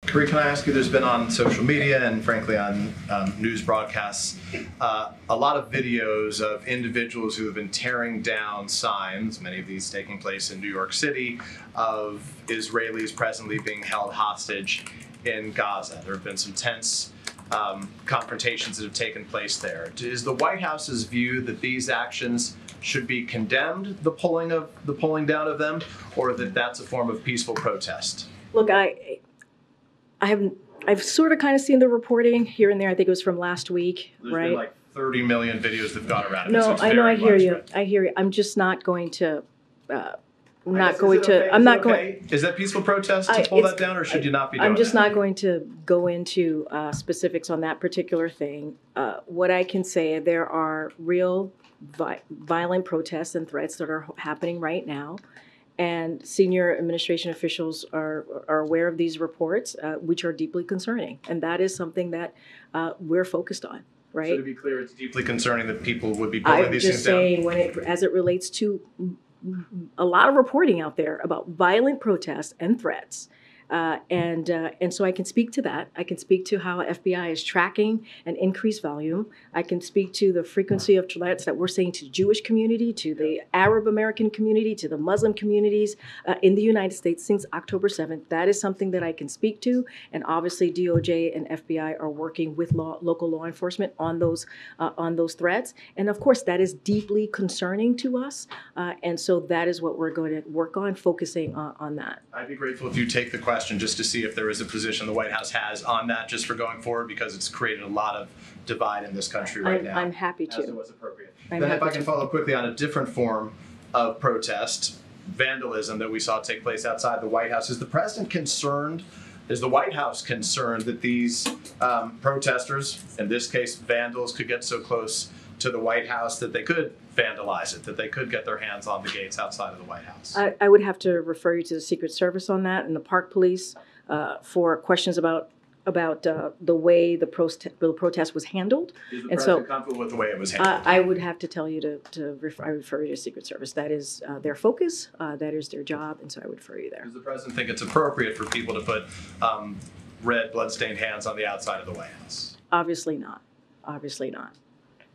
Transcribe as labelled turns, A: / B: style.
A: Kari, can I ask you, there's been on social media and frankly on news broadcasts, a lot of videos of individuals who have been tearing down signs, many of these taking place in New York City, of Israelis presently being held hostage in Gaza. There have been some tense confrontations that have taken place there. Is the White House's view that these actions should be condemned, the pulling down of them, or that that's a form of peaceful protest?
B: Look, I've sort of kind of seen the reporting here and there. I think it was from last week,
A: There's
B: right?
A: been like 30 million videos that have gone around.
B: No,
A: so
B: I know, I hear you.
A: widespread.
B: I hear you. I'm just not going to. I'm
A: I
B: not
A: guess,
B: going
A: is it
B: to.
A: okay?
B: I'm
A: Is
B: not
A: it
B: going.
A: okay? Is that peaceful protest to pull that down, or should you not be doing
B: I'm just
A: that?
B: not going to go into specifics on that particular thing. What I can say, there are real violent protests and threats that are happening right now. And senior administration officials are aware of these reports, which are deeply concerning. And that is something that we're focused on, right?
A: So to be clear, it's deeply concerning that people would be pulling these things down?
B: I'm just saying, as it relates to a lot of reporting out there about violent protests and threats. And so I can speak to that. I can speak to how FBI is tracking an increased volume. I can speak to the frequency of threats that we're seeing to the Jewish community, to the Arab American community, to the Muslim communities in the United States since October 7th. That is something that I can speak to. And obviously DOJ and FBI are working with local law enforcement on those threats. And of course, that is deeply concerning to us. And so that is what we're going to work on, focusing on that.
A: I'd be grateful if you take the question just to see if there is a position the White House has on that just for going forward, because it's created a lot of divide in this country right now.
B: I'm happy to.
A: As it was appropriate. Then if I can follow quickly on a different form of protest, vandalism that we saw take place outside the White House. Is the president concerned, is the White House concerned that these protesters, in this case vandals, could get so close to the White House that they could vandalize it, that they could get their hands on the gates outside of the White House?
B: I would have to refer you to the Secret Service on that and the Park Police for questions about the way the protest was handled.
A: Is the president comfortable with the way it was handled?
B: I would have to tell you I refer you to Secret Service. That is their focus. That is their job, and so I would refer you there.
A: Does the president think it's appropriate for people to put red bloodstained hands on the outside of the White House?
B: Obviously not. Obviously not.